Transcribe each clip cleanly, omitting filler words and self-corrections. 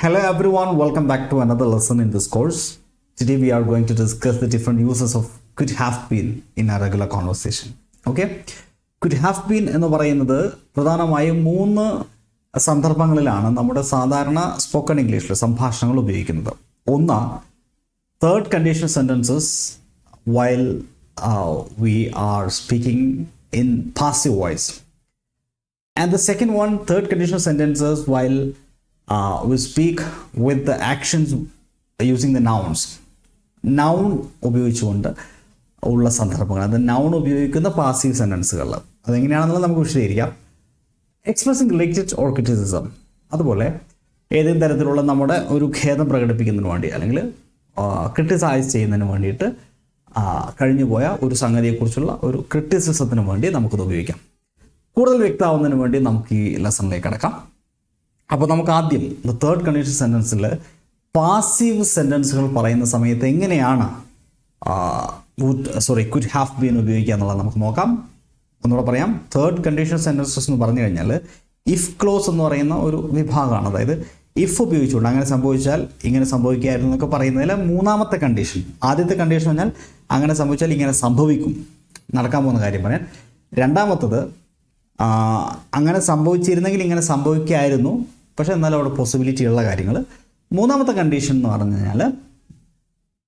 Hello everyone, welcome back to another lesson in this course. Today we are going to discuss the different uses of could have been in a regular conversation. Okay? Could have been എന്ന് പറയുന്നത് പ്രധാനമായും 3 സന്ദർഭങ്ങളിലാണ് നമ്മുടെ സാധാരണ spoken ഇംഗ്ലീഷിൽ സംഭാഷണങ്ങൾ ഉപയോഗിക്കുന്നത്. ഒന്ന്, third conditional sentences while we are speaking in passive voice. And the second one, third conditional sentences while we speak with the actions using the nouns. Noun ഉപയോഗിച്ചുകൊണ്ട് ഉള്ള സന്ദർഭങ്ങൾ, അത് നൗൺ ഉപയോഗിക്കുന്ന പാസീവ് സെൻറ്റൻസുകൾ. അതെങ്ങനെയാണെന്നുള്ളത് നമുക്ക് വിശദീകരിക്കാം. എക്സ്പ്രസിംഗ് റിഗ്രറ്റ് ഓർ ക്രിറ്റിസിസം, അതുപോലെ ഏതെങ്കിലും തരത്തിലുള്ള നമ്മുടെ ഒരു ഖേദം പ്രകടിപ്പിക്കുന്നതിന് വേണ്ടി അല്ലെങ്കിൽ ക്രിട്ടിസൈസ് ചെയ്യുന്നതിന് വേണ്ടിയിട്ട് കഴിഞ്ഞുപോയ ഒരു സംഗതിയെക്കുറിച്ചുള്ള ഒരു ക്രിറ്റിസിസത്തിന് വേണ്ടി നമുക്കത് ഉപയോഗിക്കാം. കൂടുതൽ വ്യക്തമാവുന്നതിന് വേണ്ടി നമുക്ക് ഈ ലെസണിലേക്ക് കടക്കാം. അപ്പോൾ നമുക്ക് ആദ്യം തേർഡ് കണ്ടീഷൻ സെൻറ്റൻസിൽ പാസീവ് സെൻറ്റൻസുകൾ പറയുന്ന സമയത്ത് എങ്ങനെയാണ് കുഡ് ഹാവ് ബീൻ ഉപയോഗിക്കുക എന്നുള്ളത് നമുക്ക് നോക്കാം. ഒന്നുകൂടെ പറയാം. തേർഡ് കണ്ടീഷൻ സെൻറ്റൻസസ് എന്ന് പറഞ്ഞു കഴിഞ്ഞാൽ ഇഫ് ക്ലോസ് എന്ന് പറയുന്ന ഒരു വിഭാഗമാണ്. അതായത് ഇഫ് ഉപയോഗിച്ചുകൊണ്ട് അങ്ങനെ സംഭവിച്ചാൽ ഇങ്ങനെ സംഭവിക്കായിരുന്നു എന്നൊക്കെ പറയുന്നതിൽ മൂന്നാമത്തെ കണ്ടീഷൻ. ആദ്യത്തെ കണ്ടീഷൻ പറഞ്ഞാൽ അങ്ങനെ സംഭവിച്ചാൽ ഇങ്ങനെ സംഭവിക്കും, നടക്കാൻ പോകുന്ന കാര്യം പറയാൻ. രണ്ടാമത്തത് അങ്ങനെ സംഭവിച്ചിരുന്നെങ്കിൽ ഇങ്ങനെ സംഭവിക്കായിരുന്നു, പക്ഷേ എന്നാലും അവിടെ പോസിബിലിറ്റി ഉള്ള കാര്യങ്ങൾ. മൂന്നാമത്തെ കണ്ടീഷൻ എന്ന് പറഞ്ഞു കഴിഞ്ഞാൽ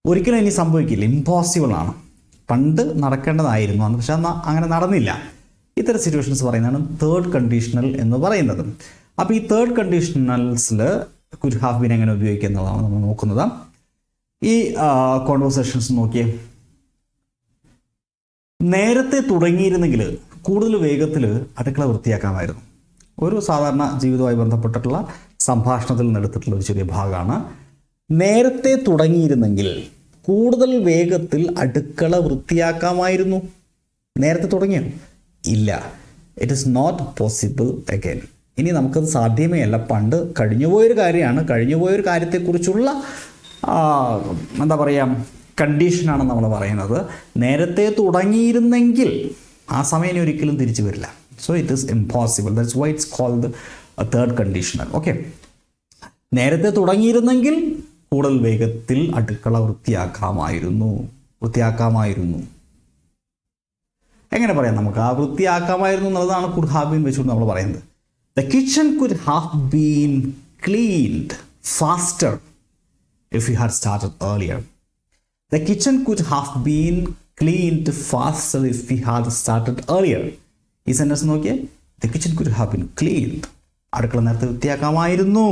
ഒരിക്കലും ഇനി സംഭവിക്കില്ല, ഇമ്പോസിബിൾ ആണ്, പണ്ട് നടക്കേണ്ടതായിരുന്നു അന്ന് പക്ഷെ അന്ന് അങ്ങനെ നടന്നില്ല. ഇത്തരം സിറ്റുവേഷൻസ് പറയുന്നതാണ് തേർഡ് കണ്ടീഷണൽ എന്ന് പറയുന്നത്. അപ്പോൾ ഈ തേർഡ് കണ്ടീഷണൽസിൽ കുഡ് ഹാവ് ബീൻ എങ്ങനെ ഉപയോഗിക്കുക എന്നുള്ളതാണ് നമ്മൾ നോക്കുന്നത്. ഈ കോൺവെർസേഷൻസ് നോക്കിയേ. നേരത്തെ തുടങ്ങിയിരുന്നെങ്കിൽ കൂടുതൽ വേഗത്തിൽ അടുക്കള വൃത്തിയാക്കാമായിരുന്നു. ഒരു സാധാരണ ജീവിതവുമായി ബന്ധപ്പെട്ടിട്ടുള്ള സംഭാഷണത്തിൽ നിന്ന് എടുത്തിട്ടുള്ള ഒരു ചെറിയ ഭാഗമാണ്. നേരത്തെ തുടങ്ങിയിരുന്നെങ്കിൽ കൂടുതൽ വേഗത്തിൽ അടുക്കള വൃത്തിയാക്കാമായിരുന്നു. നേരത്തെ തുടങ്ങിയോ? ഇല്ല. It is not possible again. ഇനി നമുക്കത് സാധ്യമേ അല്ല. പണ്ട് കഴിഞ്ഞുപോയൊരു കാര്യമാണ്. കഴിഞ്ഞുപോയൊരു കാര്യത്തെക്കുറിച്ചുള്ള എന്താ പറയുക, കണ്ടീഷനാണ് നമ്മൾ പറയുന്നത്. നേരത്തെ തുടങ്ങിയിരുന്നെങ്കിൽ ആ സമയം ഇനി ഒരിക്കലും തിരിച്ചു വരില്ല. So it is impossible. That's why it's called a third conditional. Okay, നേരത്തെ തുടങ്ങിയിരുന്നെങ്കിൽ കൂടുതൽ വേഗത്തിൽ അടുക്കള വൃത്തിയാക്കാമായിരുന്നു. എങ്ങനെ പറയാം നമുക്ക്? ആ വൃത്തിയാക്കാമായിരുന്നു എന്നുള്ളതാണ് കുഡ് ഹാവ് ബീൻ വെച്ചുകൊണ്ട് നമ്മൾ പറയുന്നത്. The kitchen could have been cleaned faster if you had started earlier. The kitchen could have been cleaned faster if we had started earlier. ഈ സെൻറ്റൻസ് നോക്കിയേ. The kitchen could have been cleaned. അടുക്കള നേരത്തെ വൃത്തിയാക്കാമായിരുന്നു.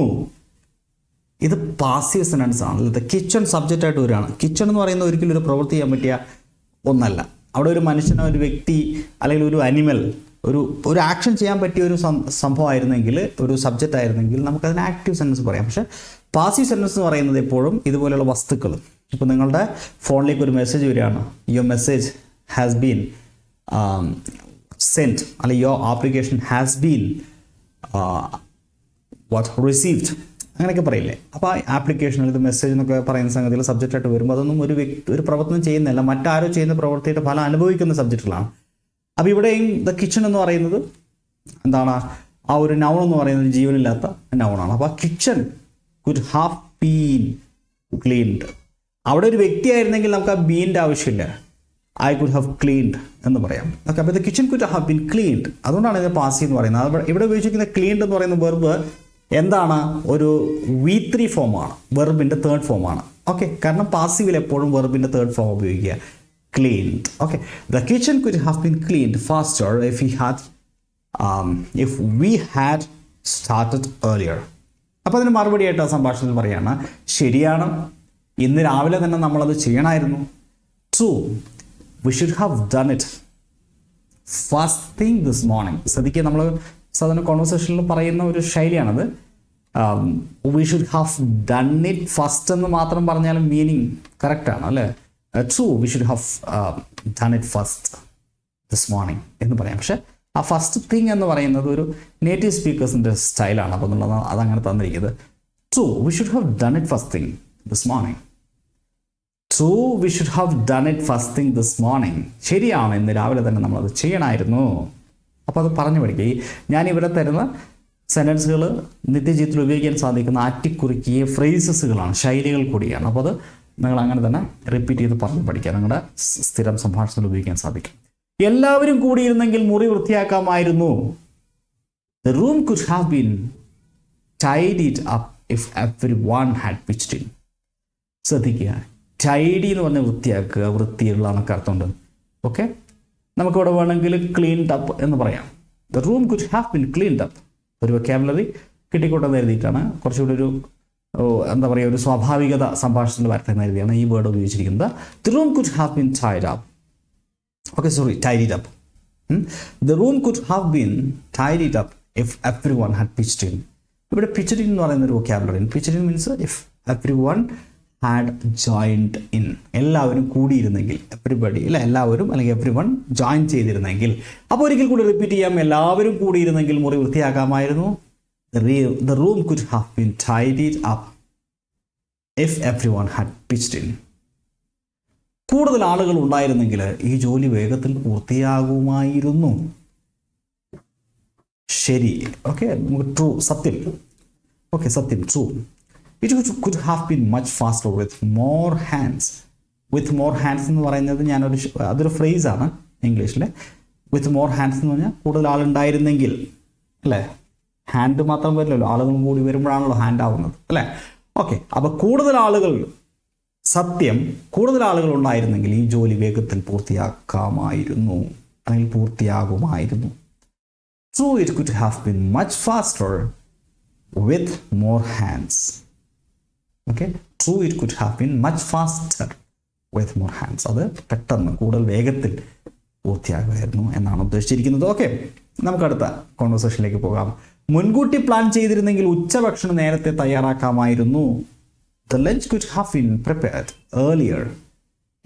ഇത് passive sentence ആണ്. The kitchen subject ആയിട്ട് വരികയാണ്. Kitchen എന്ന് പറയുന്നത് ഒരിക്കലും ഒരു പ്രവൃത്തി ചെയ്യാൻ പറ്റിയ ഒന്നല്ല. അവിടെ ഒരു മനുഷ്യനോ ഒരു വ്യക്തി അല്ലെങ്കിൽ ഒരു അനിമൽ ഒരു ആക്ഷൻ ചെയ്യാൻ പറ്റിയ ഒരു സംഭവമായിരുന്നെങ്കിൽ, ഒരു സബ്ജക്റ്റ് ആയിരുന്നെങ്കിൽ നമുക്കതിന് ആക്റ്റീവ് സെൻറ്റൻസ് പറയാം. പക്ഷേ പാസീവ് സെൻറ്റൻസ് എന്ന് പറയുന്നത് എപ്പോഴും ഇതുപോലെയുള്ള വസ്തുക്കൾ. ഇപ്പോൾ നിങ്ങളുടെ ഫോണിലേക്ക് ഒരു മെസ്സേജ് വരികയാണ്, your message has been sent, അല്ലെങ്കിൽ your application has been received, അങ്ങനെയൊക്കെ പറയില്ലേ. അപ്പോൾ ആ ആപ്ലിക്കേഷൻ ഇത് മെസ്സേജ് എന്നൊക്കെ പറയുന്ന സംഗതികൾ സബ്ജക്റ്റായിട്ട് വരുമ്പോൾ അതൊന്നും ഒരു പ്രവർത്തനം ചെയ്യുന്നില്ല, മറ്റാരോ ചെയ്യുന്ന പ്രവൃത്തിയുടെ ഫലം അനുഭവിക്കുന്ന സബ്ജക്റ്റുകളാണ്. അപ്പോൾ ഇവിടെയും ദ കിച്ചൺ എന്ന് പറയുന്നത് എന്താണ്? ആ ഒരു നൗൺ എന്ന് പറയുന്നത് ജീവനില്ലാത്ത നൗണാണ്. അപ്പോൾ ആ kitchen could have been cleaned. അവിടെ ഒരു വ്യക്തി ആയിരുന്നെങ്കിൽ നമുക്ക് ആ ബീൻ്റെ ആവശ്യമില്ല. ഐ കുഡ് ഹാവ് ക്ലീൻഡ് എന്ന് പറയാം. ഓക്കെ, അപ്പോൾ the kitchen could have been cleaned. അതുകൊണ്ടാണ് ഇത് പാസീവ് എന്ന് പറയുന്നത്. ഇവിടെ ഉപയോഗിച്ചിരിക്കുന്ന ക്ലീൻഡ് എന്ന് പറയുന്ന വെർബ് എന്താണ്? ഒരു V3 ഫോമാണ്, വെർബിൻ്റെ തേർഡ് ഫോമാണ്. ഓക്കെ, കാരണം പാസീവിൽ എപ്പോഴും വെർബിൻ്റെ തേർഡ് ഫോം ഉപയോഗിക്കുക, cleaned. Okay, the kitchen could have been cleaned faster if we had started earlier. അപ്പോൾ അതിന് മറുപടിയായിട്ട് ആ സംഭാഷണത്തിൽ പറയുകയാണ്, ശരിയാണ്, ഇന്ന് രാവിലെ തന്നെ നമ്മളത് ചെയ്യണമായിരുന്നു. True, we should have done it first thing this morning. ശ്രദ്ധിക്കുക, നമ്മൾ സാധാരണ കോൺവെർസേഷനിൽ പറയുന്ന ഒരു ശൈലിയാണത്. We should have done it first എന്ന് മാത്രം പറഞ്ഞാലും മീനിങ് കറക്റ്റാണ് അല്ലേ? True, we should have done it first this morning എന്ന് പറയാം. പക്ഷേ ആ ഫസ്റ്റ് തിങ് എന്ന് പറയുന്നത് ഒരു നേറ്റീവ് സ്പീക്കേഴ്സിൻ്റെ സ്റ്റൈലാണ്. അപ്പോൾ എന്നുള്ളത് അതങ്ങനെ തന്നിരിക്കുന്നത്. True, we should have done it first thing this morning. True, we should have done it first thing this morning. ശരിയാണ്, ഇന്ന് രാവിലെ തന്നെ നമ്മളത് ചെയ്യണമായിരുന്നു. അപ്പോൾ അത് പറഞ്ഞു പഠിക്കുക. ഞാനിവിടെ തരുന്ന സെൻറ്റൻസുകൾ നിത്യജീവിതത്തിൽ ഉപയോഗിക്കാൻ സാധിക്കുന്ന ആറ്റിക്കുറുക്കിയ ഫ്രേസസുകളാണ്, ശൈലികൾ കൂടിയാണ്. അപ്പോൾ അത് നിങ്ങൾ അങ്ങനെ തന്നെ റിപ്പീറ്റ് ചെയ്ത് പറഞ്ഞ് പഠിക്കുക. നിങ്ങളുടെ സ്ഥിരം സംഭാഷണത്തിൽ ഉപയോഗിക്കാൻ സാധിക്കും. എല്ലാവരും കൂടിയിരുന്നെങ്കിൽ മുറി വൃത്തിയാക്കാമായിരുന്നു. The room could have been tidied up if everyone had pitched in. ശ്രദ്ധിക്കുക, ടൈഡി എന്ന് പറഞ്ഞാൽ വൃത്തിയാക്കുക, വൃത്തിയുള്ള എന്നൊക്കെ അർത്ഥമുണ്ട്. ഓക്കെ, നമുക്കിവിടെ വേണമെങ്കിൽ ക്ലീൻഡ് അപ്പ് എന്ന് പറയാം. The room could have been cleaned up. ഒരു വൊക്കാബുലറി കിട്ടിക്കൊണ്ടെന്ന് എഴുതിയിട്ടാണ്, കുറച്ചുകൂടി ഒരു എന്താ പറയുക, ഒരു സ്വാഭാവികത സംഭാഷണത്തിൽ വരട്ടെന്ന് എഴുതിയാണ് ഈ വേർഡ് ഉപയോഗിച്ചിരിക്കുന്നത്. The room could have been tied up. Okay, sorry, tidied up. The room could have been tidied up if every one had pitched in. ഇവിടെ പിച്ച്ഡ് ഇൻ എന്ന് പറയുന്ന ഒരു vocabulary. Pitched in means if every one had joined in. എല്ലാവരും കൂടിയിരുന്നെങ്കിൽ, everybody അല്ല, എല്ലാവരും അല്ലെങ്കിൽ every one join ചെയ്തിരുന്നെങ്കിൽ. അപ്പോൾ ഒരിക്കൽ കൂടി റിപ്പീറ്റ് ചെയ്യാം. എല്ലാവരും കൂടിയിരുന്നെങ്കിൽ മുറി വൃത്തിയാക്കാമായിരുന്നു. The room could have been tidied up if everyone had pitched in. കൂടുതൽ ആളുകൾ ഉണ്ടായിരുന്നെങ്കിൽ ഈ ജോലി വേഗത്തിൽ പൂർത്തിയാകുമായിരുന്നു. ശരി, ഓക്കെ, നമുക്ക് ട്രൂ, സത്യം. ഓക്കെ, സത്യം, true. It could have been much faster with more hands. With more hands എന്ന് പറയുന്നത് അതൊരു ഫ്രേസാണ് ഇംഗ്ലീഷിൽ. വിത്ത് മോർ ഹാൻഡ്സ് എന്ന് പറഞ്ഞാൽ കൂടുതൽ ആളുണ്ടായിരുന്നെങ്കിൽ, അല്ലേ? ഹാൻഡ് മാത്രം വരില്ലല്ലോ, ആളുകൾ കൂടി വരുമ്പോഴാണല്ലോ ഹാൻഡ് ആവുന്നത്, അല്ലേ? ഓക്കെ, അപ്പോൾ കൂടുതൽ ആളുകൾ, സത്യം, കൂടുതൽ ആളുകൾ ഉണ്ടായിരുന്നെങ്കിൽ ഈ ജോലി വേഗത്തിൽ പൂർത്തിയാക്കാമായിരുന്നു അല്ലെങ്കിൽ പൂർത്തിയാകുമായിരുന്നു. True, it could have been much faster with more hands. Okay, true, it could have been much faster with more hands. അത് പെട്ടെന്ന് കൂടുതൽ വേഗത്തിൽ പൂർത്തിയാകുമായിരുന്നു എന്നാണ് ഉദ്ദേശിച്ചിരിക്കുന്നത്. ഓക്കെ, നമുക്ക് അടുത്ത കോൺവെർസേഷനിലേക്ക് പോകാം. മുൻകൂട്ടി പ്ലാൻ ചെയ്തിരുന്നെങ്കിൽ ഉച്ചഭക്ഷണം നേരത്തെ തയ്യാറാക്കാമായിരുന്നു. The lunch could have been prepared earlier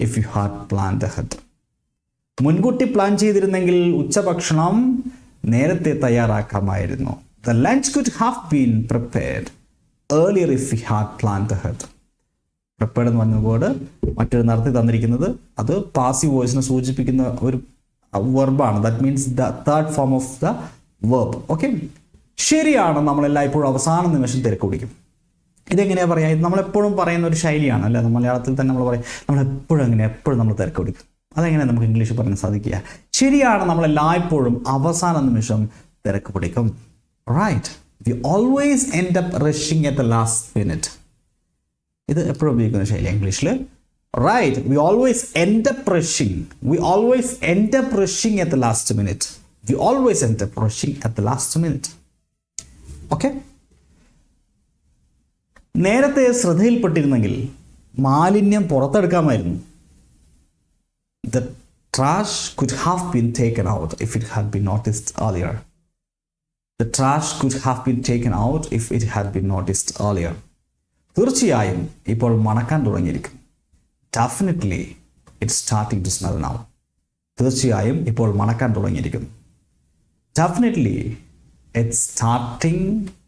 if you had planned ahead. മുൻകൂട്ടി പ്ലാൻ ചെയ്തിരുന്നെങ്കിൽ ഉച്ചഭക്ഷണം നേരത്തെ തയ്യാറാക്കാമായിരുന്നു. The lunch could have been prepared earlier if we had planned ahead. Prepared എന്ന് പറഞ്ഞ വേർഡ് മറ്റൊരു നടത്തി തന്നിരിക്കുന്നത് അത് പാസീവ് വോയിസിനെ സൂചിപ്പിക്കുന്ന ഒരു വെർബാണ്. That means the third form of the verb. Okay, ശരിയാണ്. നമ്മളെല്ലായ്പ്പോഴും അവസാന നിമിഷം തിരക്ക് പിടിക്കും. ഇതെങ്ങനെയാണ് പറയുക? ഇത് നമ്മളെപ്പോഴും പറയുന്ന ഒരു ശൈലിയാണ്, അല്ലേ? മലയാളത്തിൽ തന്നെ നമ്മൾ പറയും നമ്മളെപ്പോഴും എപ്പോഴും നമ്മൾ തിരക്ക് പിടിക്കും. അതെങ്ങനെയാണ് നമുക്ക് ഇംഗ്ലീഷിൽ പറയാൻ സാധിക്കുക? ശരിയാണ്, നമ്മളെല്ലായ്പ്പോഴും അവസാന നിമിഷം തിരക്ക് പിടിക്കും. Right, we always end up rushing at the last minute. ഇത് എപ്പോഴും ഉപയോഗിക്കുന്ന ശൈലി ഇംഗ്ലീഷിൽ. Right, we always end up rushing. We always end up rushing at the last minute. We always end up rushing at the last minute. Okay, നേരത്തെ ശ്രദ്ധയിൽപ്പെട്ടിരുന്നെങ്കിൽ മാലിന്യം പുറത്തെടുക്കാമായിരുന്നു. The trash could have been taken out if it had been noticed earlier. The trash could have been taken out if it had been noticed earlier. തീർച്ചയായും ഇപ്പോൾ മണക്കാൻ തുടങ്ങിയിരിക്കും. Definitely it's starting to smell now. തീർച്ചയായും ഇപ്പോൾ മണക്കാൻ തുടങ്ങിയിരിക്കും. Definitely it's starting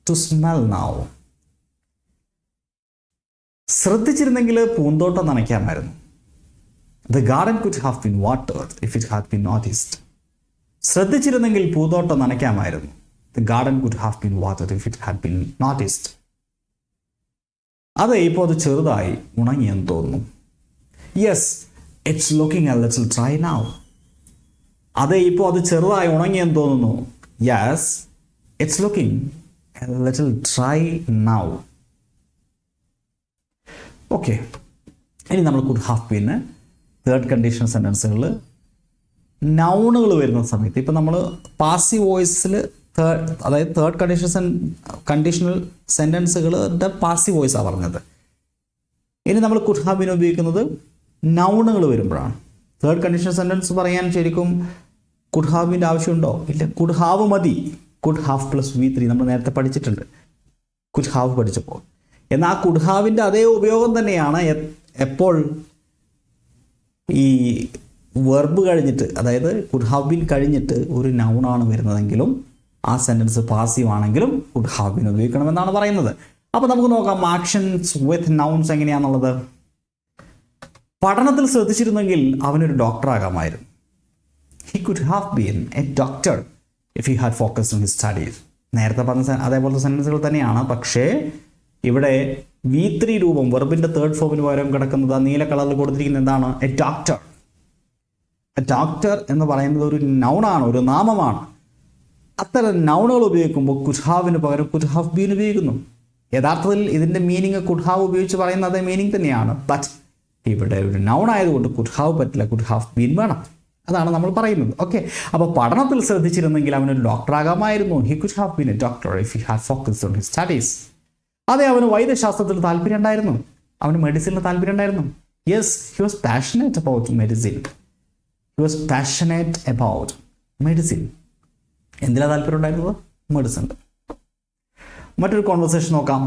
to smell now. ശ്രദ്ധിച്ചിരുന്നെങ്കിൽ പൂന്തോട്ടം നനയ്ക്കാമായിരുന്നു. The garden could have been watered if it had been noticed. ശ്രദ്ധിച്ചിരുന്നെങ്കിൽ പൂന്തോട്ടം നനയ്ക്കാമായിരുന്നു. The garden could have been watered if it had been noticed. അതെ, ഇപ്പോൾ അത് ചെറുതായി ഉണങ്ങിയെന്ന് തോന്നുന്നു. Yes, it's looking a little dry now. അതെ, ഇപ്പോൾ അത് ചെറുതായി ഉണങ്ങിയെന്ന് തോന്നുന്നു. Yes, it's looking a little dry now. Okay, ഇനി നമ്മൾ could have been third condition സെൻറ്റൻസുകൾ നൗണുകൾ വരുന്ന സമയത്ത്, ഇപ്പം നമ്മൾ പാസീവ് വോയിസിൽ അതായത് തേർഡ് കണ്ടീഷണൽ സെൻറ്റൻസുകളുടെ പാസീവ് വോയിസാണ് പറഞ്ഞത്. ഇനി നമ്മൾ കുഡ് ഹാവ് ബീൻ ഉപയോഗിക്കുന്നത് നൗണുകൾ വരുമ്പോഴാണ്. തേർഡ് കണ്ടീഷണൽ സെൻറ്റൻസ് പറയാൻ ശരിക്കും കുഡ് ഹാവ് ബീൻ്റെ ആവശ്യമുണ്ടോ? ഇല്ല, കുഡ് ഹാവ് മതി. കുഡ് ഹാവ് പ്ലസ് V3 നമ്മൾ നേരത്തെ പഠിച്ചിട്ടുണ്ട് കുഡ് ഹാവ് പഠിച്ചപ്പോൾ. എന്നാൽ ആ കുഡ് ഹാവിൻ്റെ അതേ ഉപയോഗം തന്നെയാണ് എപ്പോൾ ഈ വെർബ് കഴിഞ്ഞിട്ട്, അതായത് കുഡ് ഹാവ് ബീൻ കഴിഞ്ഞിട്ട് ഒരു നൗണാണ് വരുന്നതെങ്കിലും ആ സെൻറ്റൻസ് പാസീവ് ആണെങ്കിലും കുഡ് ഹാവ് ബീൻ ഉപയോഗിക്കണമെന്നാണ് പറയുന്നത്. അപ്പോൾ നമുക്ക് നോക്കാം ആക്ഷൻസ് വിത്ത് നൗൺസ് എങ്ങനെയാണെന്നുള്ളത്. പഠനത്തിൽ ശ്രദ്ധിച്ചിരുന്നെങ്കിൽ അവനൊരു ഡോക്ടറാകാമായിരുന്നു. He could have been a doctor if he had focused on his studies. നേരത്തെ പറഞ്ഞ അതേപോലത്തെ സെൻറ്റൻസുകൾ തന്നെയാണ്. പക്ഷേ ഇവിടെ V3 രൂപം വെർബിൻ്റെ തേർഡ് ഫോമിന് പകരം കിടക്കുന്നത് നീല കളറിൽ കൊടുത്തിരിക്കുന്നത് എന്താണ്? A doctor. എ ഡോക്ടർ എന്ന് പറയുന്നത് ഒരു നൗണാണ്, ഒരു നാമമാണ്. അത്തരം നൗണുകൾ ഉപയോഗിക്കുമ്പോൾ കുഡ് ഹാവിന് പകരം കുഡ് ഹാവ് ബീൻ ഉപയോഗിക്കുന്നു. യഥാർത്ഥത്തിൽ ഇതിൻ്റെ മീനിങ് കുഡ് ഹാവ് ഉപയോഗിച്ച് പറയുന്ന അതേ മീനിങ് തന്നെയാണ്. ബട്ട് ഇവിടെ ഒരു നൗൺ ആയതുകൊണ്ട് കുഡ് ഹാവ് പറ്റില്ല, കുഡ് ഹാവ് ബീൻ വേണം. അതാണ് നമ്മൾ പറയുന്നത്. ഓക്കെ, അപ്പോൾ പഠനത്തിൽ ശ്രദ്ധിച്ചിരുന്നെങ്കിൽ അവനൊരു ഡോക്ടറാകാമായിരുന്നു. He could have been a doctor if he had focused on his studies. അതെ, അവന് വൈദ്യശാസ്ത്രത്തിൽ താല്പര്യം ഉണ്ടായിരുന്നു, അവന് മെഡിസിനിൽ താല്പര്യം ഉണ്ടായിരുന്നു. Yes, he was passionate about medicine. He was passionate about medicine. എന്തിനാണ് താല്പര്യം ഉണ്ടായിരുന്നത്? മെഡിസിൻ. മറ്റൊരു കോൺവെർസേഷൻ നോക്കാം.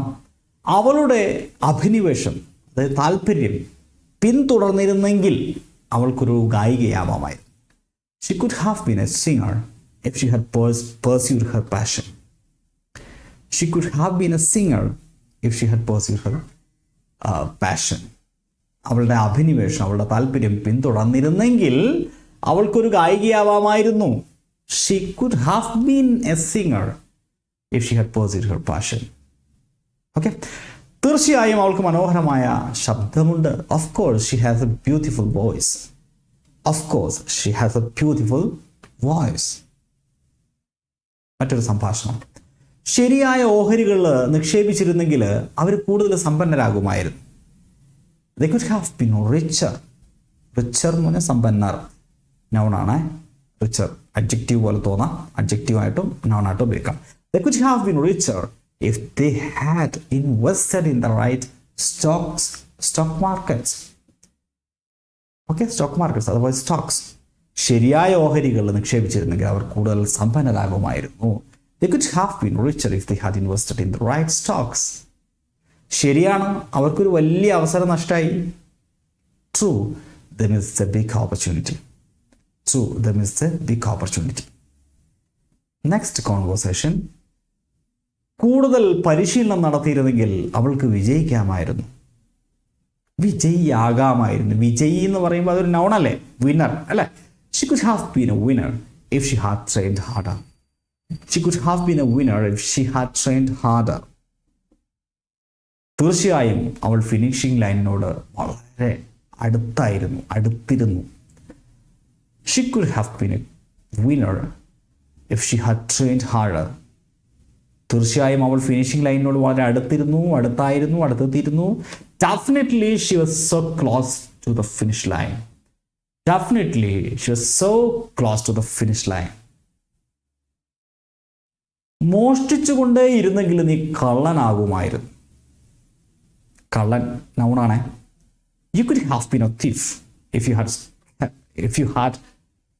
അവളുടെ അഭിനിവേശം, അതായത് താല്പര്യം പിന്തുടർന്നിരുന്നെങ്കിൽ അവൾക്കൊരു ഗായികയാവാമായിരുന്നു. She could have been a singer if she had pursued her passion. She could have been a singer if she had pursued her passion. അവളുടെ അഭിനിവേശം, അവളുടെ താല്പര്യം പിന്തുടർന്നിരുന്നെങ്കിൽ അവൾക്കൊരു ഗായികയാവാമായിരുന്നു. She could have been a singer if she had pursued her passion. Okay, തീർച്ചയായും അവൾക്ക് മനോഹരമായ ശബ്ദമുണ്ട്. Of course she has a beautiful voice. Of course she has a beautiful voice. മറ്റൊരു സംഭാഷണം. ശരിയായ ഓഹരികൾ നിക്ഷേപിച്ചിരുന്നെങ്കിൽ അവർ കൂടുതൽ സമ്പന്നരാകുമായിരുന്നു. They could have been richer. Richer എന്ന് പറഞ്ഞാൽ സമ്പന്നർ, നൗണാണ്. റിച്ചർ അഡ്ജക്റ്റീവ് പോലെ തോന്നാം, അഡ്ജക്റ്റീവായിട്ടും നൗണായിട്ടും ഉപയോഗിക്കാം. They could have been richer if they had invested in the right stock markets. Okay, stock markets, otherwise stocks. ശരിയായ ഓഹരികൾ നിക്ഷേപിച്ചിരുന്നെങ്കിൽ അവർ കൂടുതൽ സമ്പന്നരാകുമായിരുന്നു. They could have been richer if they had invested in the right stocks. ശരിയാണ്, അവർക്കൊരു വലിയ അവസരം നഷ്ടമായി. True, they missed a big opportunity. True, they missed a big opportunity. Next conversation. കൂടുതൽ പരിശീലനം നടത്തിയിരുന്നെങ്കിൽ അവൾക്ക് വിജയിക്കാമായിരുന്നു. വിജയിയാകാമായിരുന്നു. വിജയി എന്ന് പറയുമ്പോൾ അതൊരു നൗണല്ലേ, വിന്നർ അല്ലേ. She could have been a winner if she had trained harder. She could have been a winner if she had trained harder. തീർച്ചയായും അവൾ ഫിനിഷിംഗ് ലൈനിനോട് വളരെ അടുത്തിരുന്നു. She could have been a winner if she had trained harder. തീർച്ചയായും അവൾ finishing ലൈനിനോട് വളരെ അടുത്തെത്തിയിരുന്നു. Definitely she was so close to the finish line. Definitely she was so close to the finish line. മോഷ്ടിച്ചുകൊണ്ടേ ഇരുന്നെങ്കിൽ നീ കള്ളനാകുമായിരുന്നു. കള്ളൻ നൗണാണ്. You could have been a thief if you had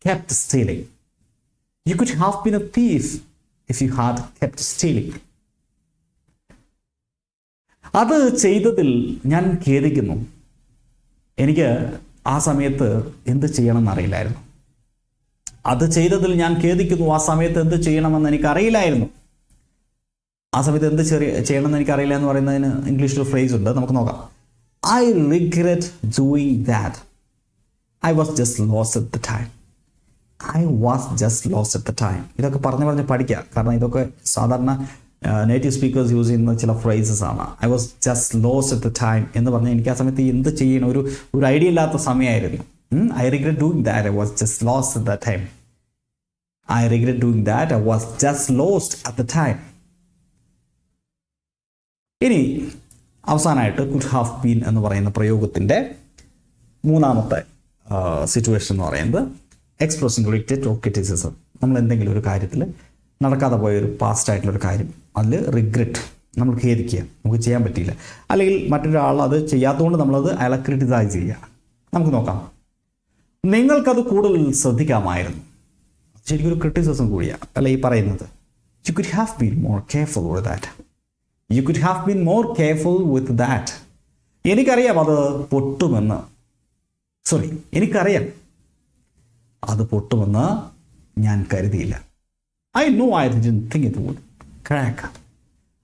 kept stealing. You could have been a thief if you had kept stealing. അത് ചെയ്തതിൽ ഞാൻ ഖേദിക്കുന്നു. എനിക്ക് ആ സമയത്ത് എന്ത് ചെയ്യണമെന്ന് അറിയില്ലായിരുന്നു. അത് ചെയ്തതിൽ ഞാൻ ഖേദിക്കുന്നു. ആ സമയത്ത് എന്ത് ചെയ്യണമെന്ന് എനിക്കറിയില്ലായിരുന്നു. ആ സമയത്ത് എന്ത് ചെയ്യണമെന്ന് എനിക്കറിയില്ല എന്ന് പറയുന്നതിന് ഇംഗ്ലീഷിൽ ഫ്രേസ് ഉണ്ട്, നമുക്ക് നോക്കാം. I regret doing that. I was just lost at the time. I was just lost at the time. ഇതൊക്കെ പറഞ്ഞ് പഠിക്കുക. കാരണം ഇതൊക്കെ സാധാരണ നേറ്റീവ് സ്പീക്കേഴ്സ് യൂസ് ചെയ്യുന്ന ചില ഫ്രേസസ് ആണ്. I was just lost at the time എന്ന് പറഞ്ഞാൽ എനിക്ക് ആ സമയത്ത് എന്ത് ചെയ്യണം ഒരു ഐഡിയ ഇല്ലാത്ത സമയമായിരുന്നു. I regret doing that. I was just lost at that time. I regret doing that. I was just lost at the time. ഇനി അവസാനമായിട്ട് could have been എന്ന് പറയുന്ന പ്രയോഗത്തിൻ്റെ മൂന്നാമത്തെ സിറ്റുവേഷൻ എന്ന് പറയുന്നത് എക്സ്പ്രസിംഗ് റിഗ്രറ്റ് ഓർ ക്രിറ്റിസിസം. നമ്മൾ എന്തെങ്കിലും ഒരു കാര്യത്തിൽ നടക്കാതെ പോയൊരു പാസ്റ്റ് ആയിട്ടുള്ളൊരു കാര്യം, അതിൽ റിഗ്രറ്റ്, നമ്മൾ ഖേദിക്കുക, നമുക്ക് ചെയ്യാൻ പറ്റിയില്ല, അല്ലെങ്കിൽ മറ്റൊരാൾ അത് ചെയ്യാത്തതുകൊണ്ട് നമ്മളത് അയാളെ ക്രിറ്റിസൈസ് ചെയ്യുക. നമുക്ക് നോക്കാം. നിങ്ങൾക്കത് കൂടുതൽ ശ്രദ്ധിക്കാമായിരുന്നു. ശരിക്കും ഒരു ക്രിറ്റിസിസം കൂടിയാണ് അല്ല ഈ പറയുന്നത്. You could have been more careful with that. You could have been more careful with that. എനിക്കറിയാം അത് പൊട്ടുമെന്ന്. എനിക്കറിയാം അത് പൊട്ടുമെന്ന് ഞാൻ കരുതിയില്ല. I know I didn't think it would crack.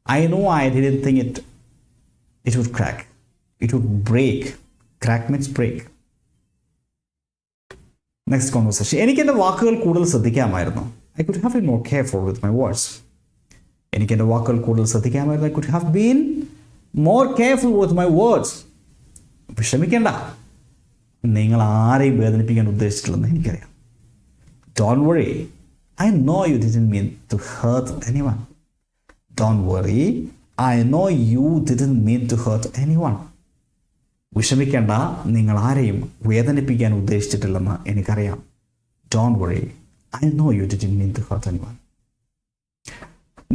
I know I didn't think it would crack. It would break. Crack means break. Next conversation. എനിക്ക് എൻ്റെ വാക്കുകൾ കൂടുതൽ ശ്രദ്ധിക്കാമായിരുന്നു. I could have been more careful with my words. എനിക്ക് എൻ്റെ വാക്കുകൾ കൂടുതൽ ശ്രദ്ധിക്കാമായിരുന്നു. I could have been more careful with my words. വിഷമിക്കേണ്ട, നിങ്ങൾ ആരെയും വേദനിപ്പിക്കാൻ ഉദ്ദേശിച്ചിട്ടില്ലെന്ന് എനിക്കറിയാം. Don't worry, I know you didn't mean to hurt anyone. Don't worry, I know you didn't mean to hurt anyone. വിഷമിക്കേണ്ട, നിങ്ങൾ ആരെയും വേദനിപ്പിക്കാൻ ഉദ്ദേശിച്ചിട്ടില്ലെന്ന് എനിക്കറിയാം. Don't worry, I know you didn't mean to hurt anyone.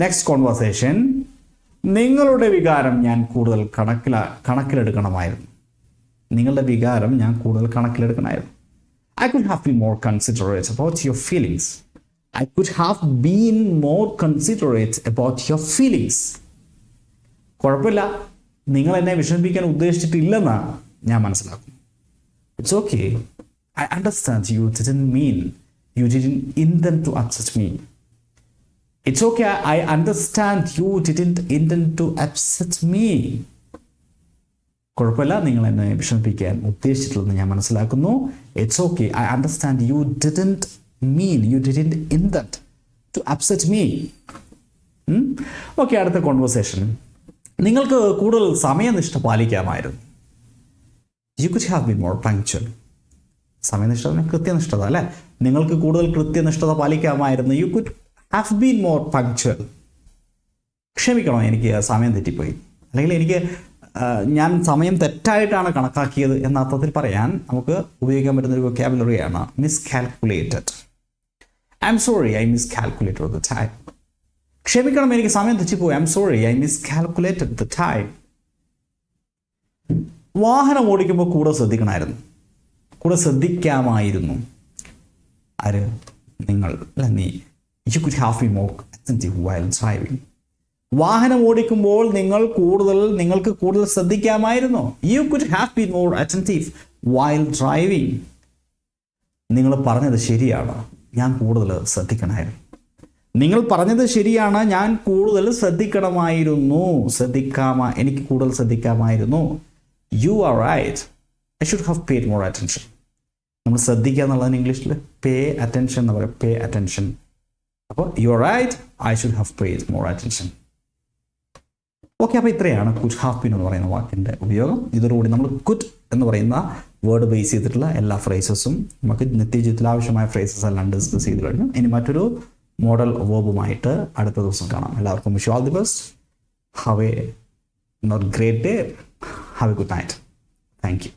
Next conversation. നിങ്ങളുടെ വികാരം ഞാൻ കൂടുതൽ കണക്കിലെടുക്കണമായിരുന്നു. നിങ്ങളുടെ വികാരം ഞാൻ കൂടുതൽ കണക്കിലെടുക്കണമായിരുന്നു. I could have been more considerate about your feelings. I could have been more considerate about your feelings. കുഴപ്പമില്ല, നിങ്ങൾ എന്നെ വിഷമിപ്പിക്കാൻ ഉദ്ദേശിച്ചിട്ടില്ലെന്ന് ഞാൻ മനസ്സിലാക്കുന്നു. It's okay. I understand you didn't intend to upset me. It's okay. I understand you didn't intend to upset me. കുഴപ്പമില്ല, നിങ്ങൾ എന്നെ വിഷമിപ്പിക്കാൻ ഉദ്ദേശിച്ചിട്ടില്ലെന്ന് ഞാൻ മനസ്സിലാക്കുന്നു. It's okay, I understand you didn't intend to upset me. Okay, അടുത്ത conversation. നിങ്ങൾക്ക് കൂടുതൽ സമയനിഷ്ഠ പാലിക്കാമായിരുന്നു. You could have been more punctual. സമയനിഷ്ഠ, കൃത്യനിഷ്ഠത അല്ലേ? നിങ്ങൾക്ക് കൂടുതൽ കൃത്യനിഷ്ഠത പാലിക്കാമായിരുന്നു. You could have been more punctual. ക്ഷമിക്കണോ, എനിക്ക് സമയം തെറ്റിപ്പോയി, അല്ലെങ്കിൽ ഞാൻ സമയം തെറ്റായിട്ടാണ് കണക്കാക്കിയത് എന്ന അർത്ഥത്തിൽ പറയാൻ നമുക്ക് ഉപയോഗിക്കാൻ പറ്റുന്ന ഒരു വൊക്കാബുലറിയാണ് miscalculated. I'm sorry, I miscalculated the time. ക്ഷമിക്കണം, എനിക്ക് സമയം തെറ്റിപ്പോയി. I'm sorry, I miscalculated the time. വാഹനം ഓടിക്കുമ്പോൾ കൂടെ ശ്രദ്ധിക്കാമായിരുന്നു. ആര്? നിങ്ങൾ, അല്ല നീ. You could have been more attentive while driving. വാഹനം ഓടിക്കുമ്പോൾ നിങ്ങൾക്ക് കൂടുതൽ ശ്രദ്ധിക്കാമായിരുന്നു. You could have been more attentive while driving. നിങ്ങൾ പറഞ്ഞത് ശരിയാണ്, ഞാൻ കൂടുതൽ ശ്രദ്ധിക്കണമായിരുന്നു. നിങ്ങൾ പറഞ്ഞത് ശരിയാണ്, ഞാൻ കൂടുതൽ ശ്രദ്ധിക്കണമായിരുന്നു. എനിക്ക് കൂടുതൽ ശ്രദ്ധിക്കാമായിരുന്നു. You are right, I should have paid more attention. നമ്മൾ ശ്രദ്ധിക്കുക എന്നുള്ളതിന് ഇംഗ്ലീഷിൽ പേ അറ്റൻഷൻ എന്ന് പറയും. Pay attention. അപ്പോൾ you are right, I should have paid more attention. Okay, അപ്പോൾ ഇത്രയാണ് കുഡ് ഹാവ് ബീൻ എന്ന് പറയുന്ന വാക്കിൻ്റെ ഉപയോഗം. ഇതോടുകൂടി നമ്മൾ കുഡ് എന്ന് പറയുന്ന വേർഡ് ബേസ് ചെയ്തിട്ടുള്ള എല്ലാ ഫ്രേസസും നമുക്ക് നിത്യജീവിതത്തിൽ ആവശ്യമായ ഫ്രേസസ് എല്ലാം ഡിസ്കസ് ചെയ്ത് കഴിഞ്ഞു. ഇനി മറ്റൊരു മോഡൽ വേർബുമായിട്ട് അടുത്ത ദിവസം കാണാം. എല്ലാവർക്കും wish you all the best. Have A great day. Have A good night. Thank you.